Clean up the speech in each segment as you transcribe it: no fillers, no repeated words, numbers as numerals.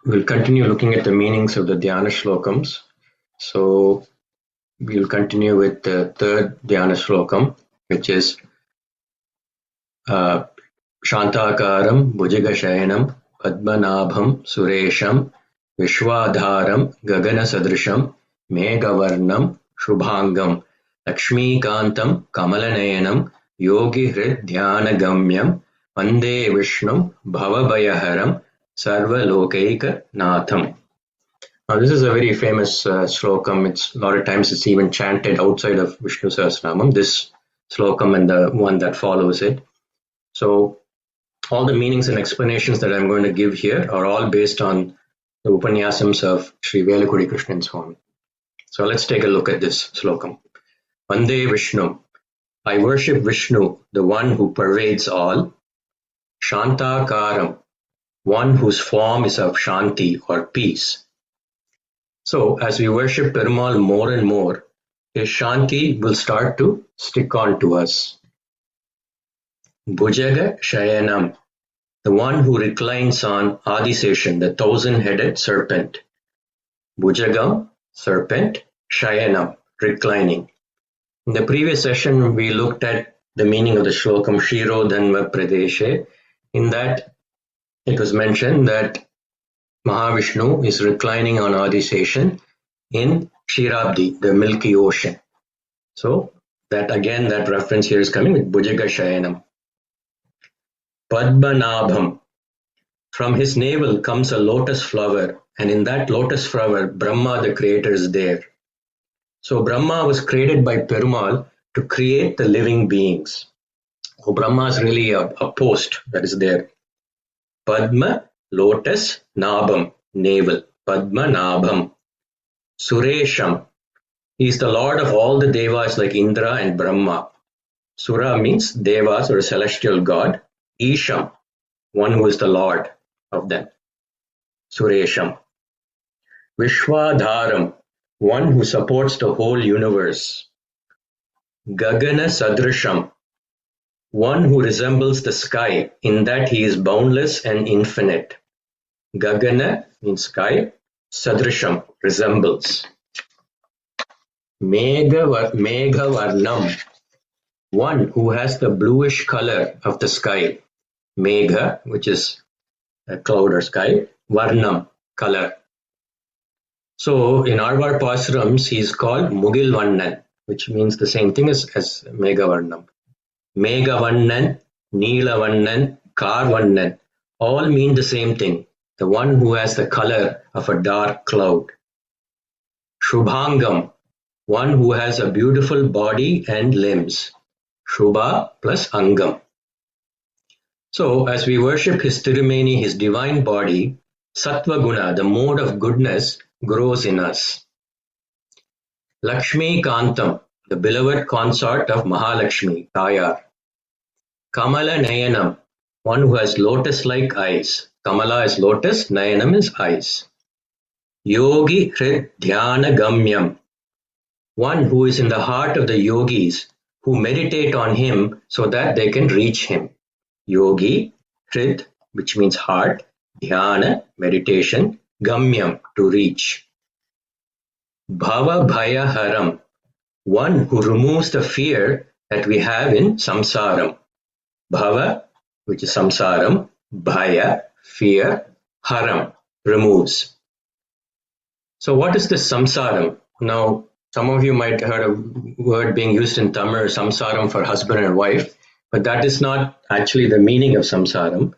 We'll continue looking at the meanings of the Dhyana Slokams. So we'll continue with the third Dhyana Slokam, which is shantakaram, bhujagaśayanaṃ, padmanabham, suresham, vishwadharam, gagana-sadrisham, megha-varnam, shubhangam, lakshmīkantam, kamalanayanam, yogi-hrid-dhyana-gamyam, vande Vishnum, bhava-bhayaharam, sarva-lokaika-natham. Now, this is a very famous slokam. A lot of times it's even chanted outside of Vishnu Sahasranamam, this slokam and the one that follows it. So, all the meanings and explanations that I'm going to give here are all based on the Upanyasams of Sri Velukudi Krishnan Swami. So, let's take a look at this slokam. Vande Vishnu. I worship Vishnu, the one who pervades all. Śāntākāraṃ, one whose form is of shanti or peace. So, as we worship Perumal more and more, his shanti will start to stick on to us. Bhujagaśayanaṃ, the one who reclines on Adiseshan, the 1,000-headed serpent. Bhujagam, serpent, Shayanam, reclining. In the previous session, we looked at the meaning of the slokam Shiro Dhanva Pradeshe. In that, it was mentioned that Mahavishnu is reclining on Adiseshan in Ksharabdi, the milky ocean. So, that reference here is coming with bhujagaśayanaṃ. Padmanabham, from his navel comes a lotus flower, and in that lotus flower, Brahma the creator is there. So, Brahma was created by Perumal to create the living beings. So, Brahma is really a post that is there. Padma, lotus, nabham, navel, Padmanabham. Suresham, he is the lord of all the devas like Indra and Brahma. Sura means devas or celestial god. Isham, one who is the lord of them. Suresham. Vishwadharam, one who supports the whole universe. Gagana-sadrisham, one who resembles the sky in that he is boundless and infinite. Gagana means sky, sadrisham, resembles. Megha-varnam, one who has the bluish color of the sky. Megha, which is a cloud or sky, varnam, color. So in Azhwar Pasarams, he is called Mugilvannan, which means the same thing as Megha-varnam. Megha-vannan, Neela-vannan, Kar-vannan, all mean the same thing, the one who has the color of a dark cloud. Shubhangam, one who has a beautiful body and limbs. Shubha plus Angam. So, as we worship his Tirumeni, his divine body, Sattva Guna, the mode of goodness, grows in us. Lakshmīkantam, the beloved consort of Mahalakshmi, Tayar. Kamala Nayanam, one who has lotus-like eyes. Kamala is lotus, Nayanam is eyes. Yogi Hrid Dhyana Gamyam, one who is in the heart of the yogis, who meditate on him so that they can reach him. Yogi, Hrid, which means heart, Dhyana, meditation, Gamyam, to reach. Bhava Bhayaharam, one who removes the fear that we have in samsaram. Bhava, which is samsaram, Bhaya, fear, Haram, removes. So what is this samsaram? Now, some of you might have heard a word being used in Tamil, samsaram, for husband and wife, but that is not actually the meaning of samsaram.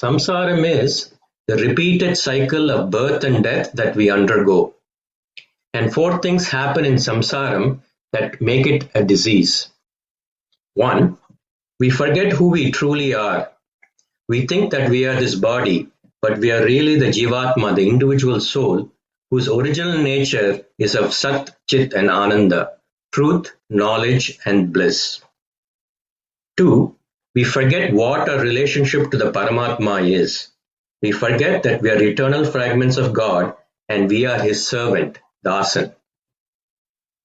Samsaram is the repeated cycle of birth and death that we undergo. And 4 things happen in samsaram that make it a disease. 1, we forget who we truly are. We think that we are this body, but we are really the Jivatma, the individual soul, whose original nature is of Sat, Chit and Ananda, truth, knowledge and bliss. 2, we forget what our relationship to the Paramatma is. We forget that we are eternal fragments of God and we are his servant, Dasan.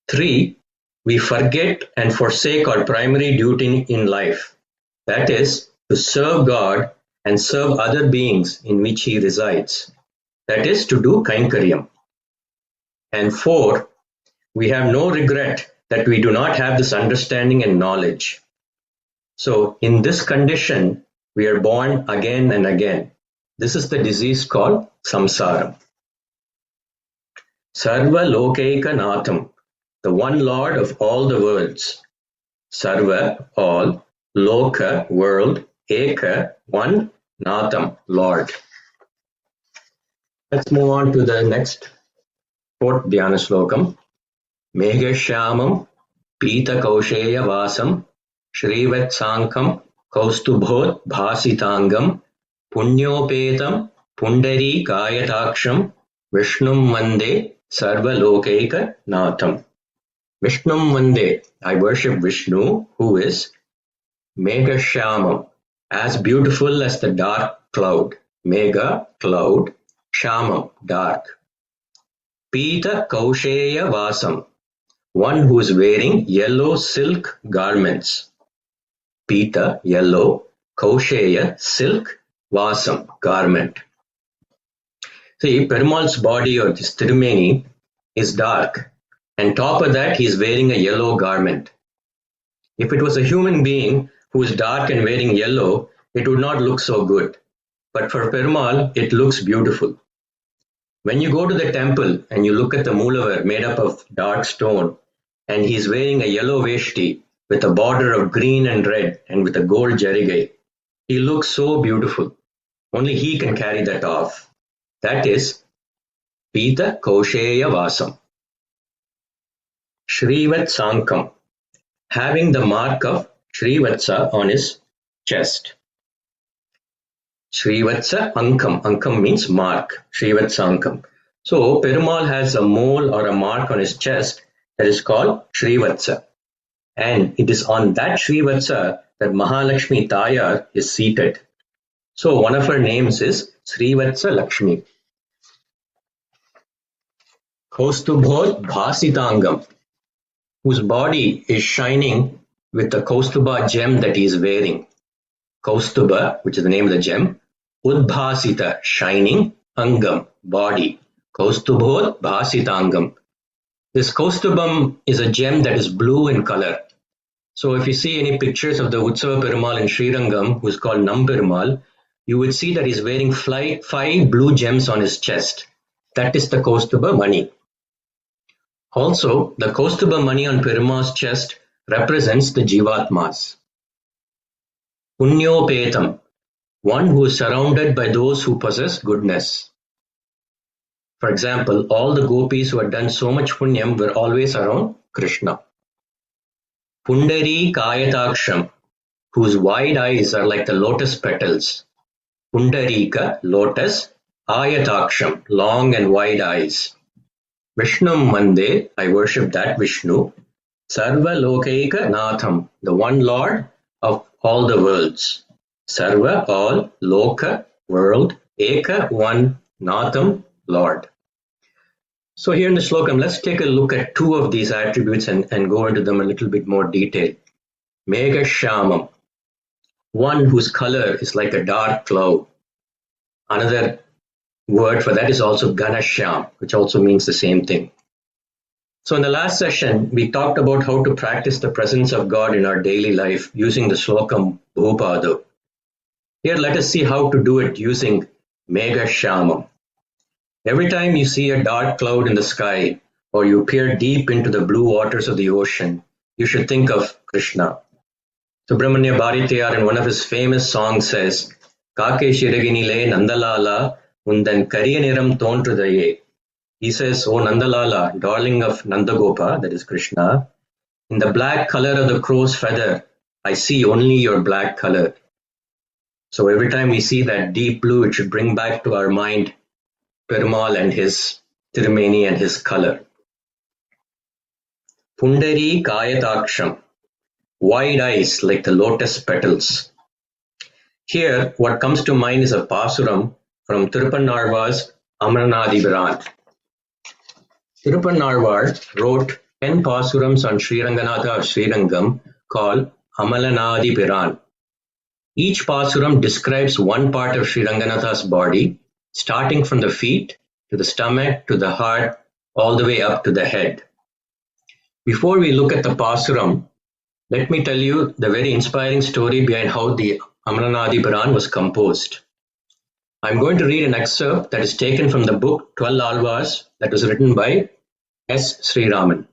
3, we forget and forsake our primary duty in life, that is, to serve God and serve other beings in which he resides. that is to do Kainkaryam. And 4, we have no regret that we do not have this understanding and knowledge. So in this condition, we are born again and again. This is the disease called samsara. Sarva Lokaika Natham, the one Lord of all the worlds. Sarva, all, Loka, world, Eka, one, Natham, Lord. Let's move on to the next 4th Dhyana Slokam. Megha śyāmaṃ, pīta kausheya vasam, śrīvatsāṅkam, kaustubhot bhāsitangam, puññopetam, pundari kāyatākṣam, Vishnum Vande Sarva Lokaika Natham. Vishnum Vande, I worship Vishnu, who is megha śyāmaṃ, as beautiful as the dark cloud. Megha, cloud, śyāmaṃ, dark. Pīta kausheya vasam, one who is wearing yellow silk garments. Pita, yellow, kausheya, silk, vasam, garment. See, Perumal's body, or this Tirumeni, is dark, and top of that he is wearing a yellow garment. If it was a human being who is dark and wearing yellow, it would not look so good. But for Perumal, it looks beautiful. When you go to the temple and you look at the Moolavar made up of dark stone, and he is wearing a yellow veshti with a border of green and red and with a gold jarigai, he looks so beautiful. Only he can carry that off. That is Pīta kausheya vasam. Śrīvatsāṅkam, having the mark of Śrīvatsa on his chest. Śrīvatsa ankam. Ankam means mark. Śrīvatsāṅkam. So Perumal has a mole or a mark on his chest that is called Śrīvatsa. And it is on that Śrīvatsa that Mahalakshmi Tayar is seated. So one of her names is Srivatsa Lakshmi. Kaustubhot bhāsitangam, whose body is shining with the Kaustuba gem that he is wearing. Kaustuba, which is the name of the gem. Udbhasita, shining. Angam, body. Kaustubhot bhāsitangam. This Kaustubam is a gem that is blue in color. So if you see any pictures of the Utsava Perumal in Srirangam, who is called Namperumal, you would see that he is wearing 5 blue gems on his chest. That is the Kaustuba Mani. Also, the Kaustuba Mani on Perumal's chest represents the Jivatmas. Puññopetam, one who is surrounded by those who possess goodness. For example, all the gopis who had done so much punyam were always around Krishna. Pundari kāyatākṣam, whose wide eyes are like the lotus petals. Pundarika, lotus, ayatākṣam, long and wide eyes. Vishnum Vande, I worship that Vishnu. Sarva Lokaika Natham, the one Lord of all the worlds. Sarva, all, Loka, world, Eka, one, Natham, Lord. So here in the slokam, let's take a look at 2 of these attributes and go into them a little bit more detail. Megha śyāmaṃ, one whose color is like a dark cloud. Another word for that is also ghanashyam, which also means the same thing. So in the last session, we talked about how to practice the presence of God in our daily life using the slokam Bhupado. Here let us see how to do it using megha śyāmaṃ. Every time you see a dark cloud in the sky or you peer deep into the blue waters of the ocean, you should think of Krishna. Subramanya Bharatiyar in one of his famous songs says, Kake Shiraginile Nandalala Undan Kariyaniram Tontradaye. He says, O Nandalala, darling of Nandagopa, that is Krishna, in the black color of the crow's feather, I see only your black color. So every time we see that deep blue, it should bring back to our mind Perumal and his Tirumeni and his color. Pundari kāyatākṣam, wide eyes like the lotus petals. Here, what comes to mind is a pasuram from Thirupann Azhwar's Amarnādipiran. Thirupann Azhwar wrote 10 pasurams on Sri Ranganatha of Srirangam called Amarnādipiran. Each pasuram describes one part of Sri Ranganatha's body, starting from the feet to the stomach to the heart, all the way up to the head. Before we look at the Pasuram, let me tell you the very inspiring story behind how the Amananadipuran was composed. I'm going to read an excerpt that is taken from the book 12 Alvars that was written by S. Sriram.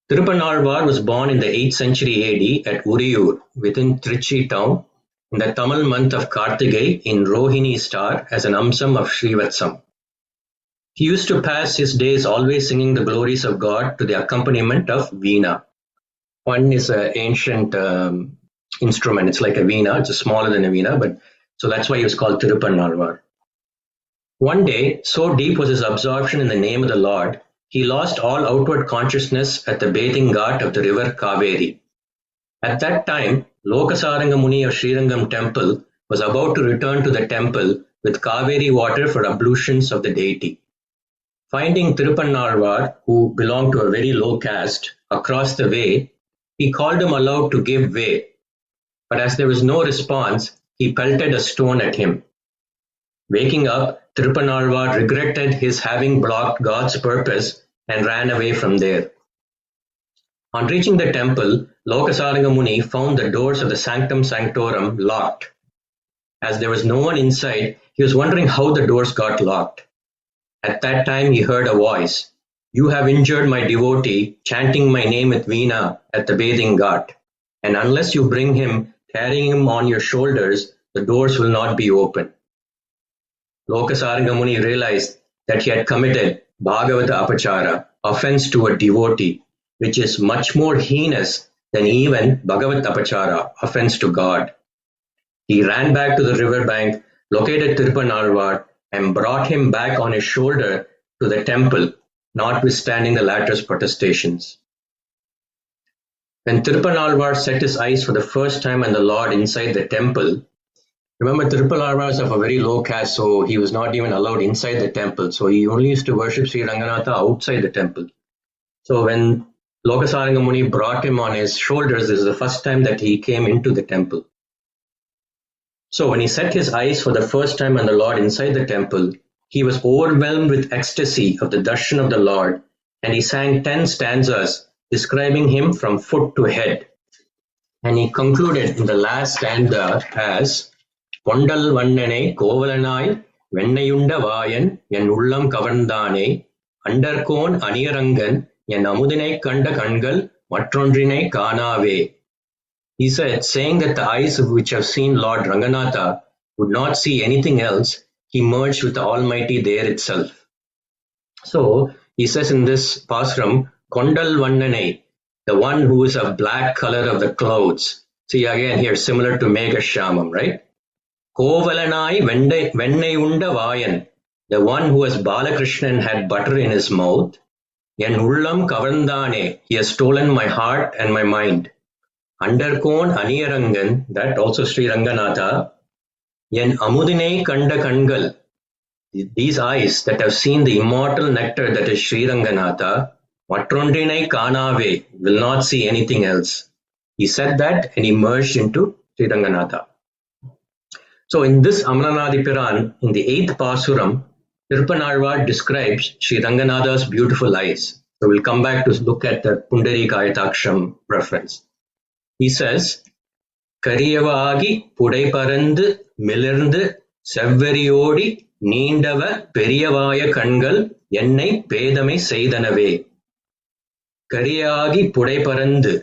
Thirupann Azhwar was born in the 8th century AD at Uriyur within Trichy town in the Tamil month of Kartigai in Rohini star as an Amsam of Srivatsam. He used to pass his days always singing the glories of God to the accompaniment of veena. One is an ancient instrument. It's like a veena. It's smaller than a veena, but so that's why he was called Thirupann Azhwar. One day, so deep was his absorption in the name of the Lord, he lost all outward consciousness at the bathing ghat of the river Kaveri. At that time, Lokasaranga Muni of Srirangam temple was about to return to the temple with Kaveri water for ablutions of the deity. Finding Thirupann Azhwar, who belonged to a very low caste, across the way, he called him aloud to give way. But as there was no response, he pelted a stone at him. Waking up, Thirupann Azhwar regretted his having blocked God's purpose and ran away from there. On reaching the temple, Lokasaranga Muni found the doors of the sanctum sanctorum locked. As there was no one inside, he was wondering how the doors got locked. At that time he heard a voice, "You have injured my devotee, chanting my name with veena at the bathing ghat, and unless you bring him, carrying him on your shoulders, the doors will not be open." Lokasaranga Muni realized that he had committed Bhagavata Apachara, offense to a devotee, which is much more heinous than even Bhagavat Apachara, offense to God. He ran back to the river bank, located Thirupann Azhwar, and brought him back on his shoulder to the temple, notwithstanding the latter's protestations. When Thirupann Azhwar set his eyes for the first time on the Lord inside the temple, remember Thirupann Azhwar is of a very low caste, so he was not even allowed inside the temple. So he only used to worship Sri Ranganatha outside the temple. So when Lokasaranga Muni brought him on his shoulders, this is the first time that he came into the temple. So when he set his eyes for the first time on the Lord inside the temple, he was overwhelmed with ecstasy of the darshan of the Lord, and he sang 10 stanzas describing him from foot to head. And he concluded in the last stanza as, "Kondal vannane kovalanai vennayunda vayan en ullam kavarndane underkon aniyarangan en amudinai kanda kangal matrondrinai kanave." He said, saying that the eyes of which have seen Lord Ranganatha would not see anything else, he merged with the Almighty there itself. So, he says in this Pasuram, Kondal Vannane, the one who is of black color of the clouds. See again here, similar to megha śyāmaṃ, right? Kovalanai vennayunda vayan, the one who as Balakrishnan had butter in his mouth. En ullam kavarndane, he has stolen my heart and my mind. Underkon aniyarangan, that also Sri Ranganatha. En amudinai kanda kangal, these eyes that have seen the immortal nectar that is Sri Ranganatha, matrondrinai kanave, will not see anything else. He said that and he merged into Sri Ranganatha. So in this Amananadipuran, in the 8th Pasuram, Thirupann Azhwar describes Sri Ranganatha's beautiful eyes. So we'll come back to look at the Pundarikāyataksham reference. He says, "Kariyavagi pudai parandu milirndu sevvariyodi நீண்டவ பெரியவாய கண்கள் என்னை பேதமை செய்தனவே." Kariyagi pudai parandu,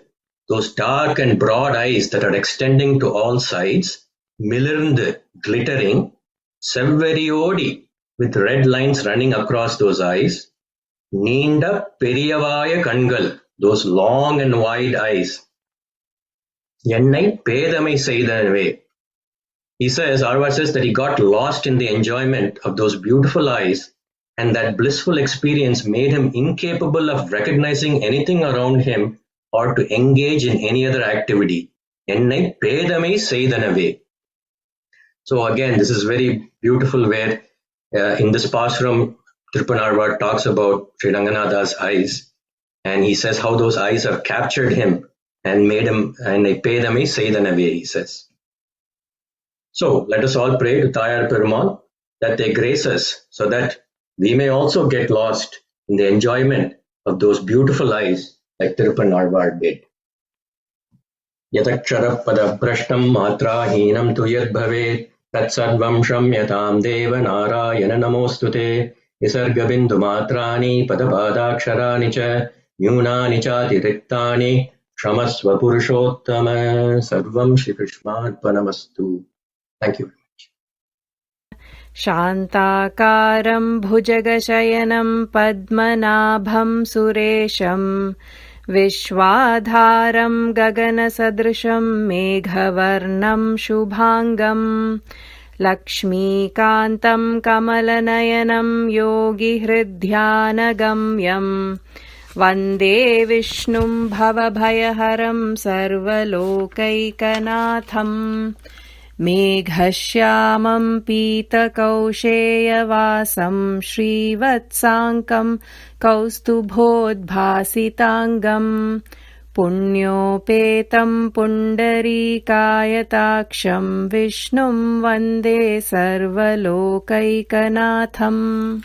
those dark and broad eyes that are extending to all sides, milirndu, glittering, sevvariyodi, with red lines running across those eyes, நீண்ட பெரியவாய கண்கள், those long and wide eyes, என்னை பேதமை செய்தனவே. He says, Azhwar says that he got lost in the enjoyment of those beautiful eyes, and that blissful experience made him incapable of recognizing anything around him or to engage in any other activity. என்னை பேதமை செய்தனவே. So again, this is very beautiful where in this Pasuram, Thirupann Azhwar talks about Sri Ranganatha's eyes, and he says how those eyes have captured him and made him, என்னை பேதமை செய்தனவே, he says. So let us all pray to Thayar Perumal that they grace us so that we may also get lost in the enjoyment of those beautiful eyes like Thirupann Azhwar did. Yatakshara pada prashtam matra heenam tu yad bhavet tat sarvam shamyatam deva narayana namostute nisarga bindu matrani padapadaksharani cha nyunani cha tiriktani shamasva purushottama sarvam Shri Krishnarpanamastu. Thank you. śāntākāraṃ bhujagaśayanaṃ padmanābhaṃ suresham vishvādhāraṃ gaganasadrisham meghavarnam shubhangam lakshmīkāntam kamalanayanam yogihriddhyānagamyam vande vishnum bhavabhayaharam sarvalokaikanātham megha pita kausheya vasam śrīvatsaṅkam kaustubhodbhasitangam punyopetam pundarīkāyatāksham vishnum vande sarvalokaikanātham.